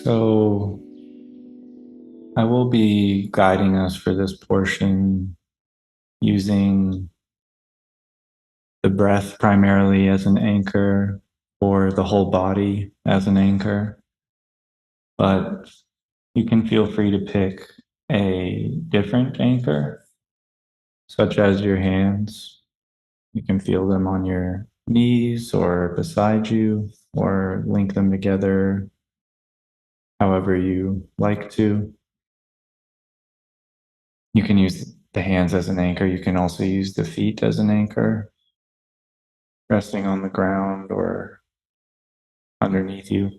So, I will be guiding us for this portion using the breath primarily as an anchor or the whole body as an anchor. But you can feel free to pick a different anchor, such as your hands. You can feel them on your knees or beside you, or link them together however you like to. You can use the hands as an anchor. You can also use the feet as an anchor, resting on the ground or underneath you,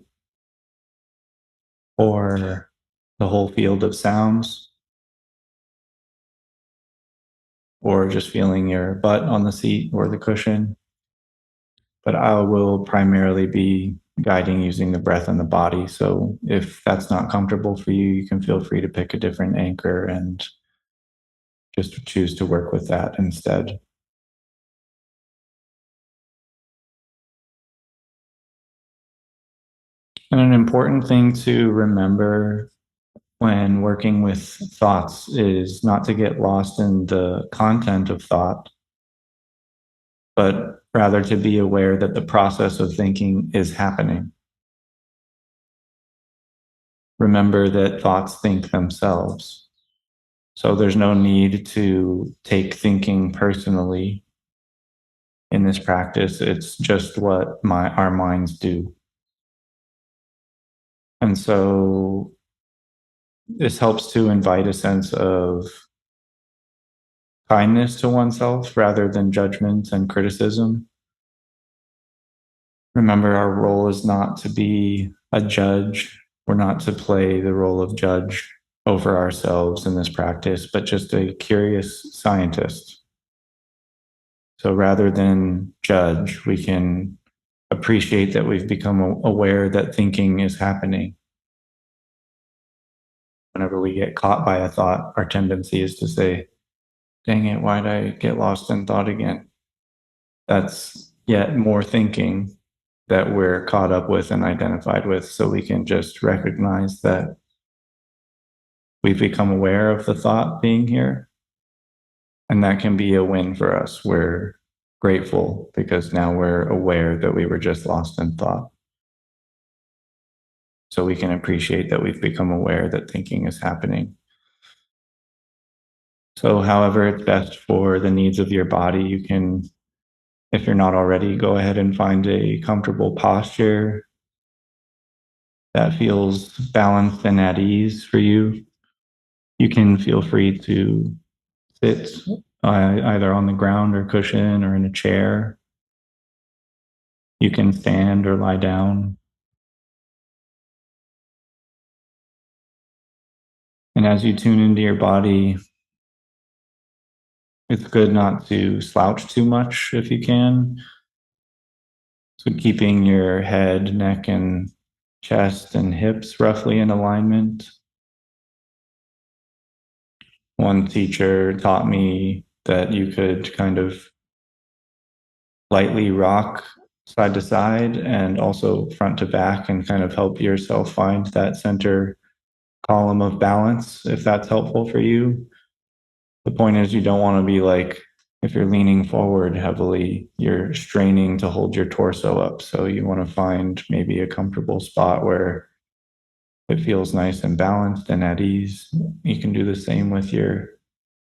or the whole field of sounds, or just feeling your butt on the seat or the cushion. But I will primarily be guiding using the breath and the body. So if that's not comfortable for you, you can feel free to pick a different anchor and just choose to work with that instead. And an important thing to remember when working with thoughts is not to get lost in the content of thought, but rather to be aware that the process of thinking is happening. Remember that thoughts think themselves. So there's no need to take thinking personally in this practice. It's just what our minds do. And so this helps to invite a sense of kindness to oneself rather than judgment and criticism. Remember, our role is not to be a judge. We're not to play the role of judge over ourselves in this practice, but just a curious scientist. So rather than judge, we can appreciate that we've become aware that thinking is happening. Whenever we get caught by a thought, our tendency is to say, dang it, why'd I get lost in thought again? That's yet more thinking that we're caught up with and identified with. So we can just recognize that we've become aware of the thought being here. And that can be a win for us. We're grateful because now we're aware that we were just lost in thought. So we can appreciate that we've become aware that thinking is happening. So, however, it's best for the needs of your body, you can, if you're not already, go ahead and find a comfortable posture that feels balanced and at ease for you. You can feel free to sit either on the ground or cushion or in a chair. You can stand or lie down. And as you tune into your body, it's good not to slouch too much if you can. So keeping your head, neck, and chest and hips roughly in alignment. One teacher taught me that you could kind of lightly rock side to side and also front to back and kind of help yourself find that center column of balance if that's helpful for you. The point is, you don't want to be like, if you're leaning forward heavily, you're straining to hold your torso up. So you want to find maybe a comfortable spot where it feels nice and balanced and at ease. You can do the same with your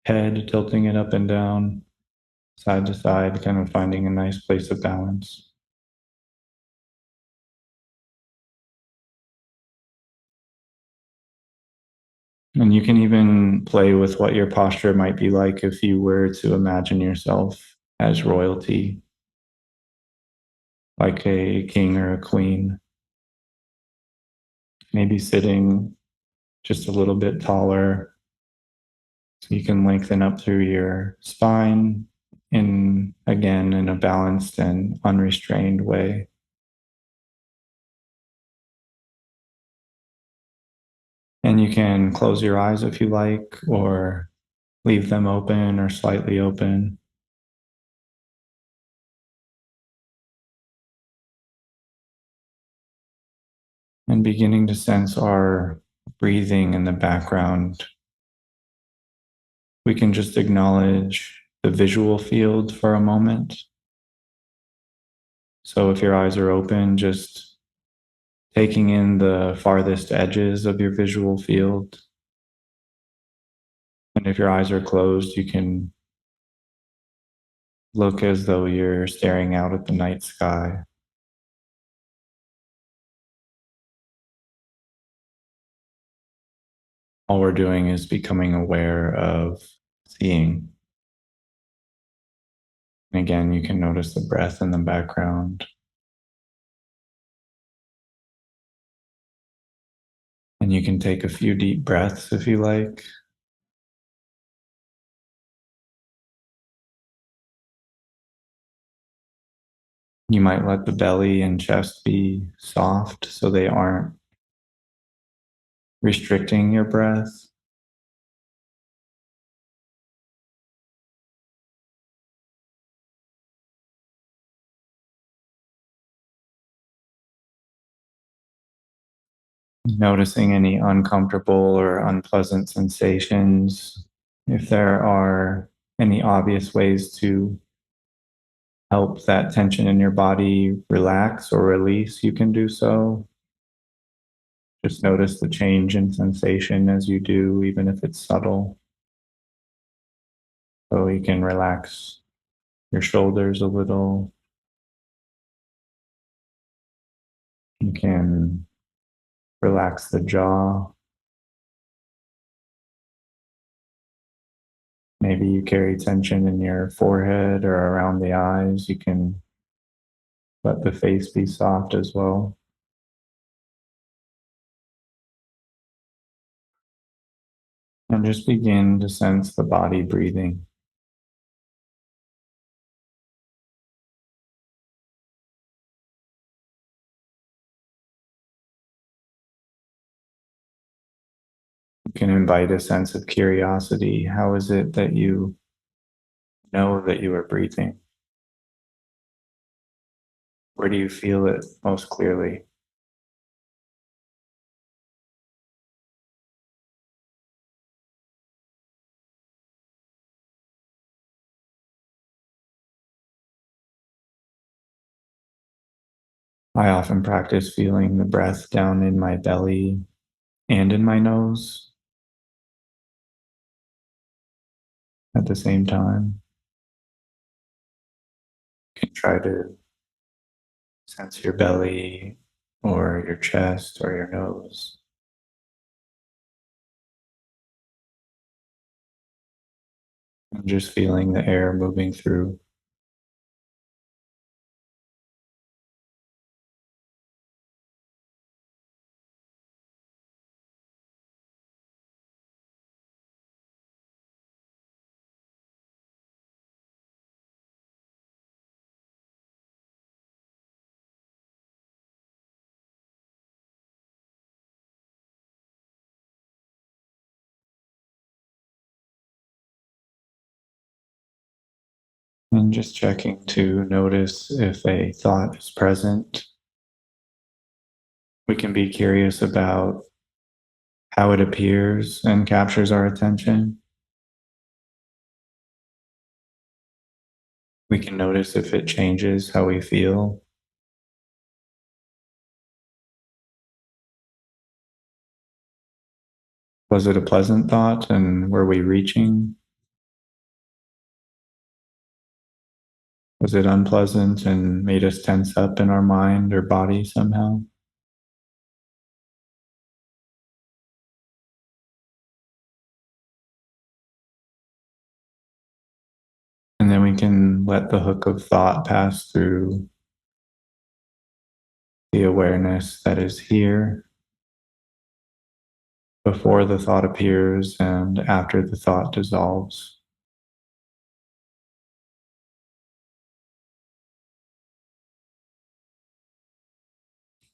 head, tilting it up and down, side to side, kind of finding a nice place of balance. And you can even play with what your posture might be like if you were to imagine yourself as royalty, like a king or a queen, maybe sitting just a little bit taller so you can lengthen up through your spine in, again, in a balanced and unrestrained way. And you can close your eyes if you like, or leave them open or slightly open. and beginning to sense our breathing in the background. We can just acknowledge the visual field for a moment. So if your eyes are open, just taking in the farthest edges of your visual field. And if your eyes are closed, you can look as though you're staring out at the night sky. All we're doing is becoming aware of seeing. And again, you can notice the breath in the background. And you can take a few deep breaths if you like. You might let the belly and chest be soft so they aren't restricting your breath. Noticing any uncomfortable or unpleasant sensations. If there are any obvious ways to help that tension in your body relax or release, you can do so. Just notice the change in sensation as you do, even if it's subtle. So you can relax your shoulders a little. You can relax the jaw. Maybe you carry tension in your forehead or around the eyes. You can let the face be soft as well. And just begin to sense the body breathing. You can invite a sense of curiosity. How is it that you know that you are breathing? Where do you feel it most clearly? I often practice feeling the breath down in my belly and in my nose at the same time. You can try to sense your belly or your chest or your nose. And just feeling the air moving through. And just checking to notice if a thought is present. We can be curious about how it appears and captures our attention. We can notice if it changes how we feel. Was it a pleasant thought and were we reaching? Was it unpleasant and made us tense up in our mind or body somehow? And then we can let the hook of thought pass through the awareness that is here before the thought appears and after the thought dissolves.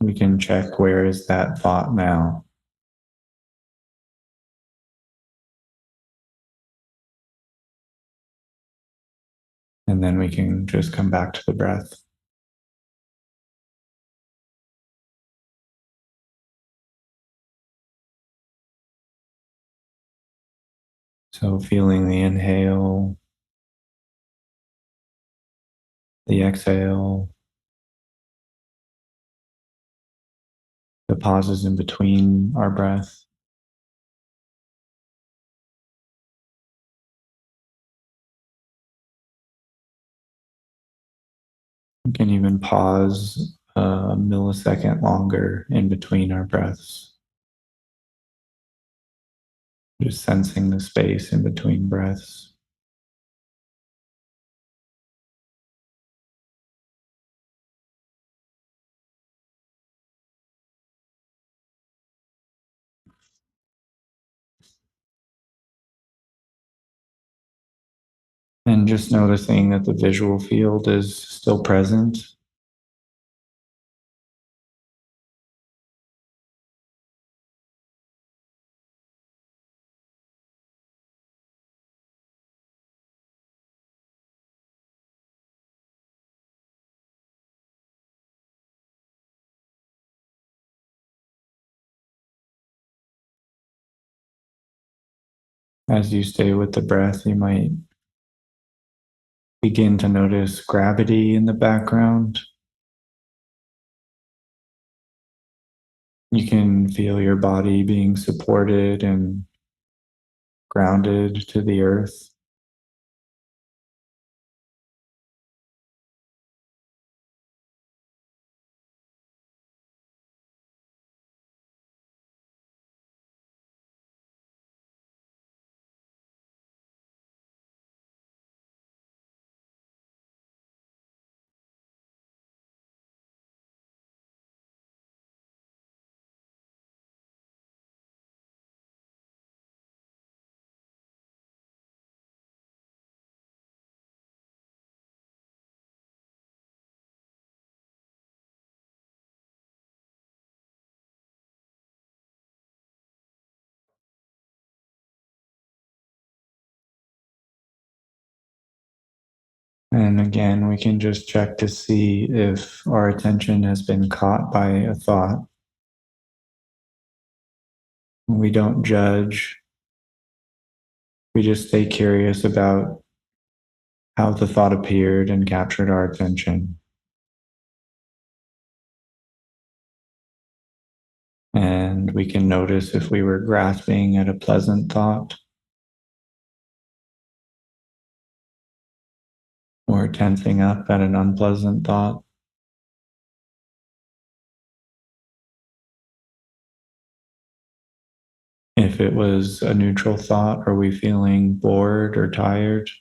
We can check, where is that thought now? And then we can just come back to the breath. So feeling the inhale, the exhale, the pauses in between our breath. We can even pause a millisecond longer in between our breaths, just sensing the space in between breaths. And just noticing that the visual field is still present. As you stay with the breath, you might begin to notice gravity in the background. You can feel your body being supported and grounded to the earth. And again, we can just check to see if our attention has been caught by a thought. We don't judge, we just stay curious about how the thought appeared and captured our attention. And we can notice if we were grasping at a pleasant thought or tensing up at an unpleasant thought. If it was a neutral thought, are we feeling bored or tired?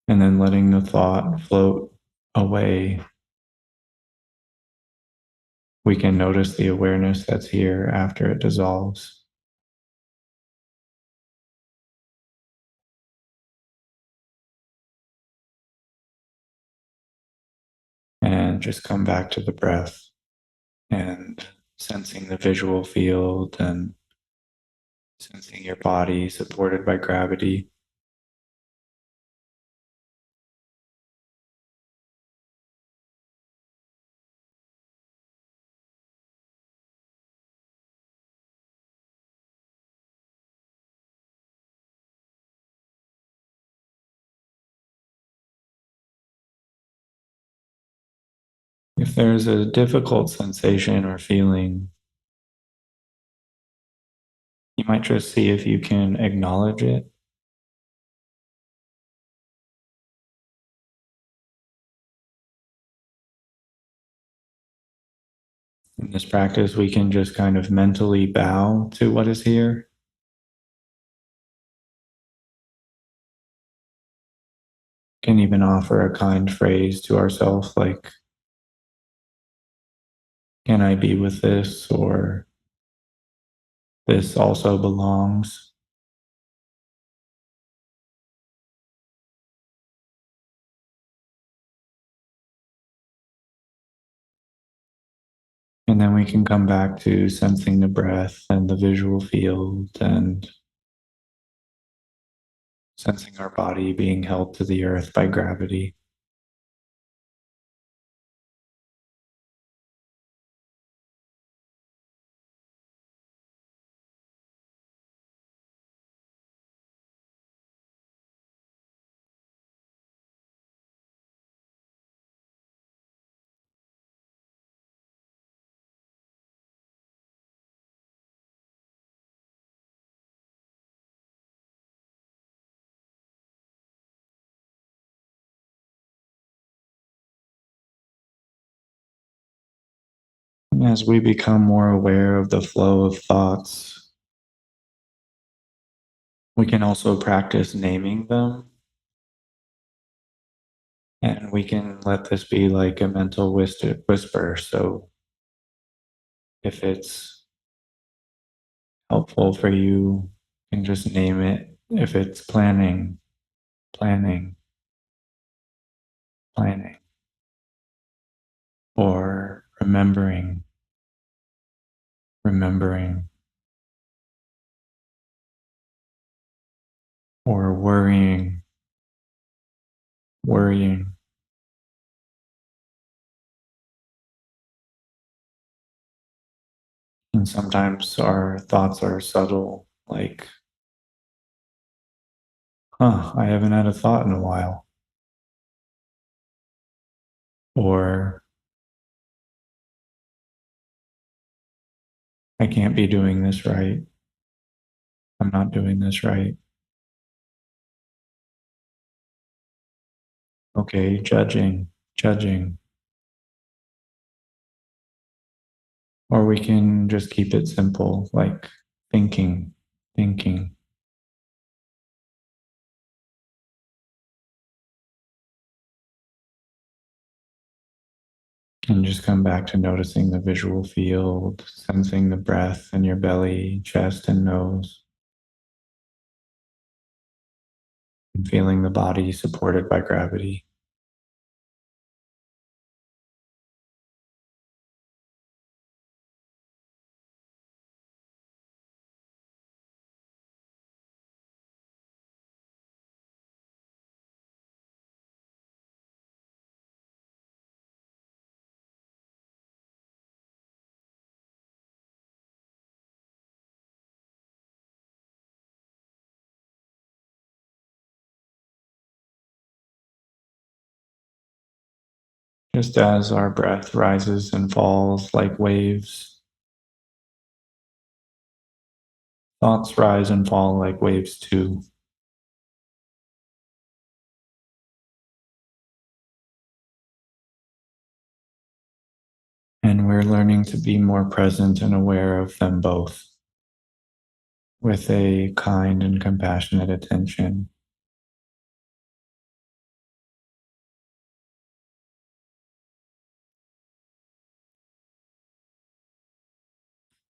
And then letting the thought float away, we can notice the awareness that's here after it dissolves. And just come back to the breath and sensing the visual field and sensing your body supported by gravity. If there's a difficult sensation or feeling, you might just see if you can acknowledge it. In this practice, we can just kind of mentally bow to what is here. Can even offer a kind phrase to ourselves like, can I be with this? Or this also belongs. And then we can come back to sensing the breath and the visual field and sensing our body being held to the earth by gravity. And as we become more aware of the flow of thoughts, we can also practice naming them. And we can let this be like a mental whisper. So if it's helpful for you, you can just name it. If it's planning, planning, planning, or remembering, remembering, or worrying, worrying. And sometimes our thoughts are subtle, like, I haven't had a thought in a while. Or I can't be doing this right. I'm not doing this right. Okay, judging, judging. Or we can just keep it simple, like thinking, thinking, and just come back to noticing the visual field, sensing the breath in your belly, chest, and nose, and feeling the body supported by gravity. Just as our breath rises and falls like waves, thoughts rise and fall like waves too. And we're learning to be more present and aware of them both with a kind and compassionate attention.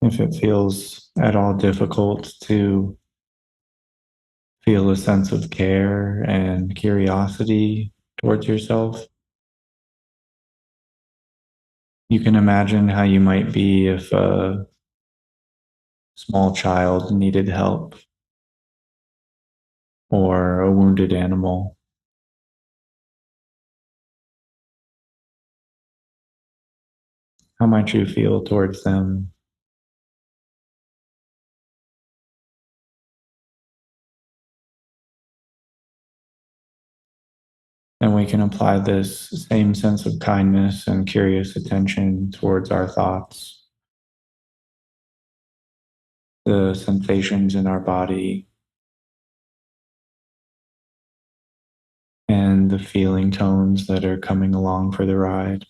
If it feels at all difficult to feel a sense of care and curiosity towards yourself, you can imagine how you might be if a small child needed help or a wounded animal. How might you feel towards them? And we can apply this same sense of kindness and curious attention towards our thoughts, the sensations in our body, and the feeling tones that are coming along for the ride.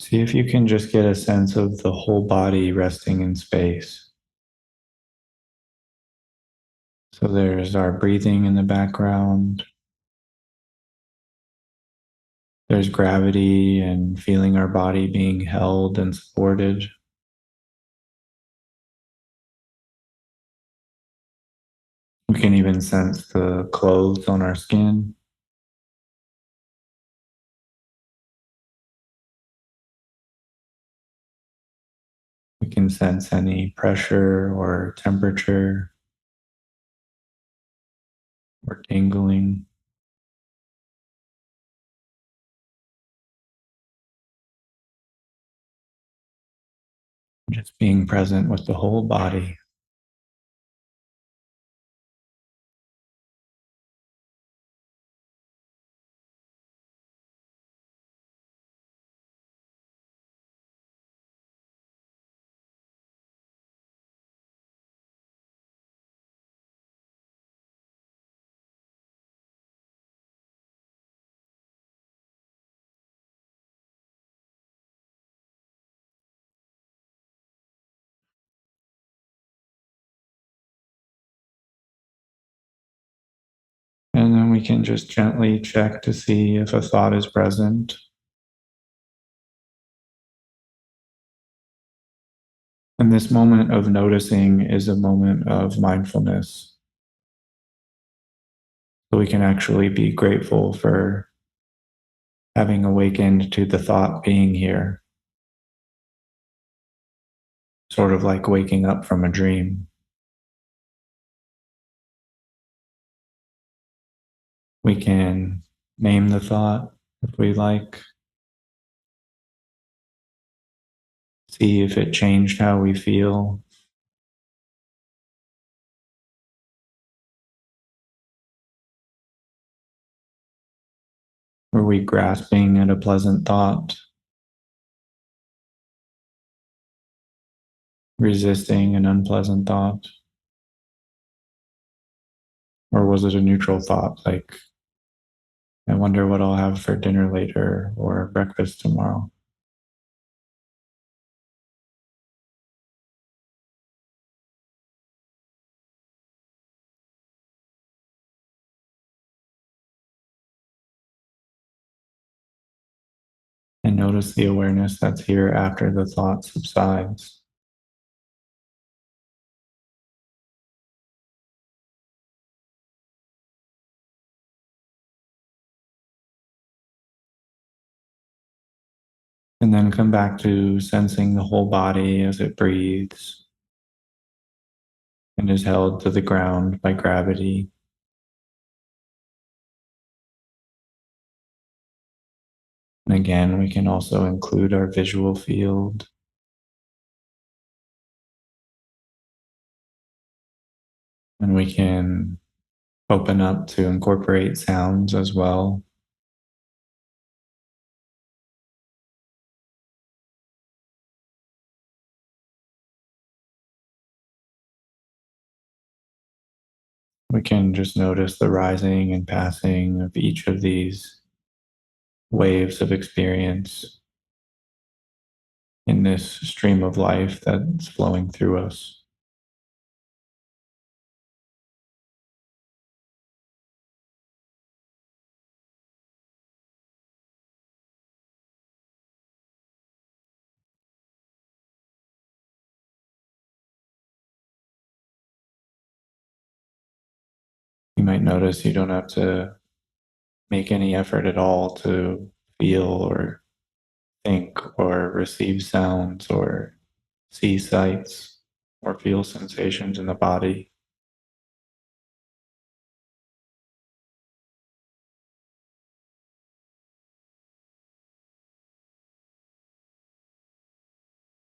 See if you can just get a sense of the whole body resting in space. So there's our breathing in the background, there's gravity and feeling our body being held and supported. We can even sense the clothes on our skin. We can sense any pressure or temperature or tingling. Just being present with the whole body. we can just gently check to see if a thought is present. And this moment of noticing is a moment of mindfulness. So we can actually be grateful for having awakened to the thought being here, sort of like waking up from a dream. We can name the thought if we like, see if it changed how we feel. Were we grasping at a pleasant thought, resisting an unpleasant thought? Or was it a neutral thought like, I wonder what I'll have for dinner later or breakfast tomorrow? And notice the awareness that's here after the thought subsides. And then come back to sensing the whole body as it breathes and is held to the ground by gravity. And again, we can also include our visual field. And we can open up to incorporate sounds as well. We can just notice the rising and passing of each of these waves of experience in this stream of life that's flowing through us. You might notice you don't have to make any effort at all to feel or think or receive sounds or see sights or feel sensations in the body.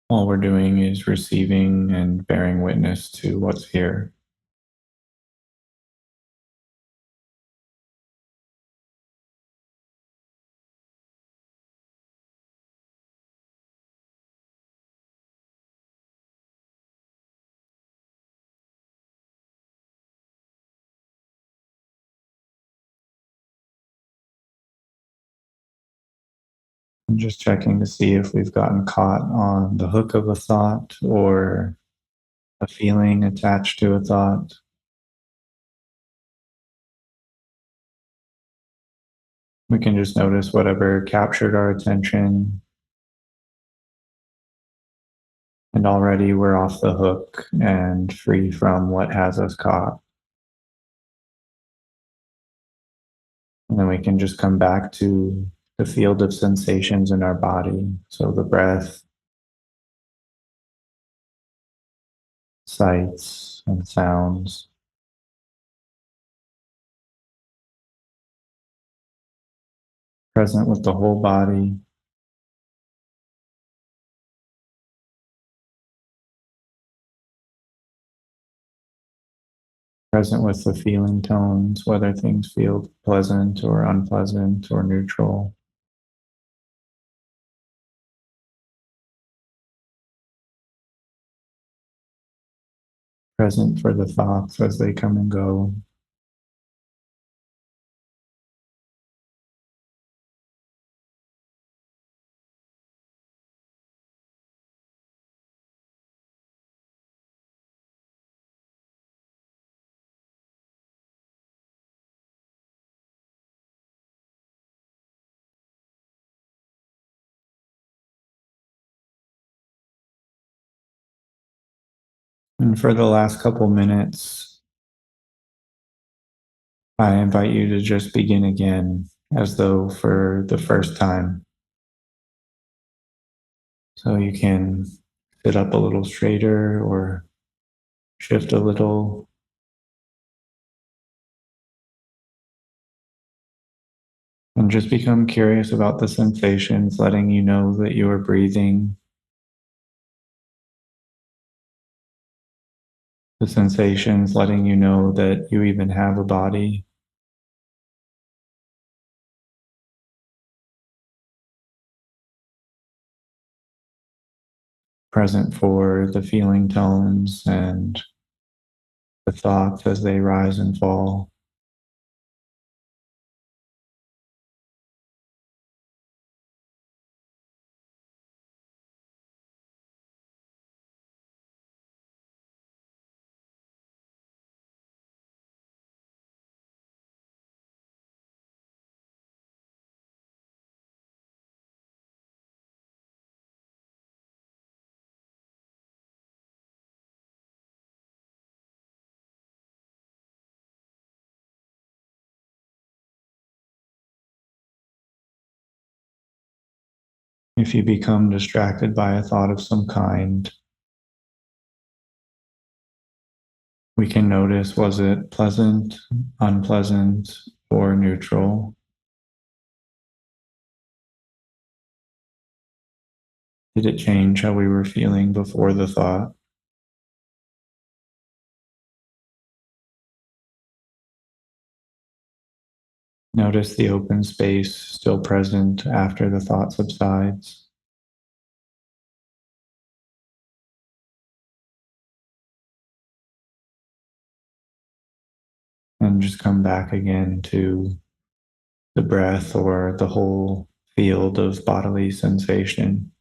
All we're doing is receiving and bearing witness to what's here. And just checking to see if we've gotten caught on the hook of a thought or a feeling attached to a thought. We can just notice whatever captured our attention, and already we're off the hook and free from what has us caught. And then we can just come back to the field of sensations in our body. So the breath, sights, and sounds, present with the whole body, present with the feeling tones, whether things feel pleasant or unpleasant or neutral. Present for the thoughts as they come and go. And for the last couple minutes, I invite you to just begin again as though for the first time. So you can sit up a little straighter or shift a little, and just become curious about the sensations, letting you know that you are breathing, the sensations letting you know that you even have a body, present for the feeling tones and the thoughts as they rise and fall. If you become distracted by a thought of some kind, we can notice, was it pleasant, unpleasant, or neutral? Did it change how we were feeling before the thought? Notice the open space still present after the thought subsides. And just come back again to the breath or the whole field of bodily sensation.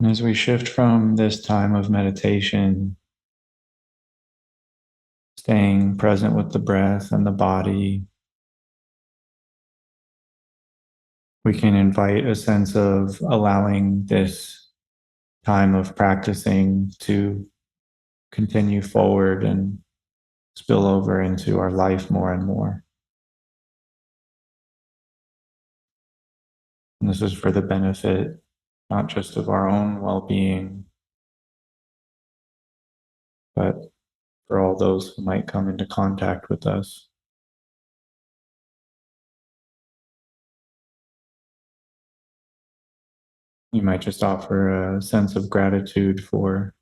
And as we shift from this time of meditation, staying present with the breath and the body, we can invite a sense of allowing this time of practicing to continue forward and spill over into our life more and more. And this is for the benefit not just of our own well being, but for all those who might come into contact with us. You might just offer a sense of gratitude for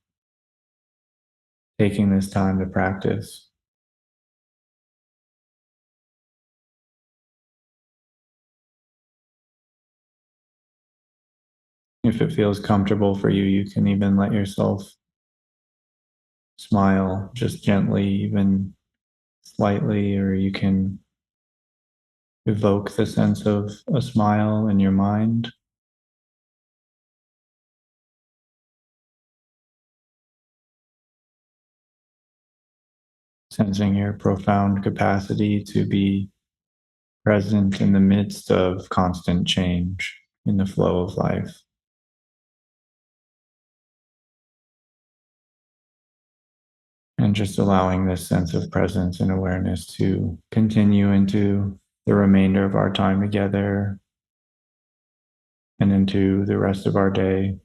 taking this time to practice. If it feels comfortable for you, you can even let yourself smile just gently, even slightly, or you can evoke the sense of a smile in your mind, sensing your profound capacity to be present in the midst of constant change in the flow of life. And just allowing this sense of presence and awareness to continue into the remainder of our time together and into the rest of our day.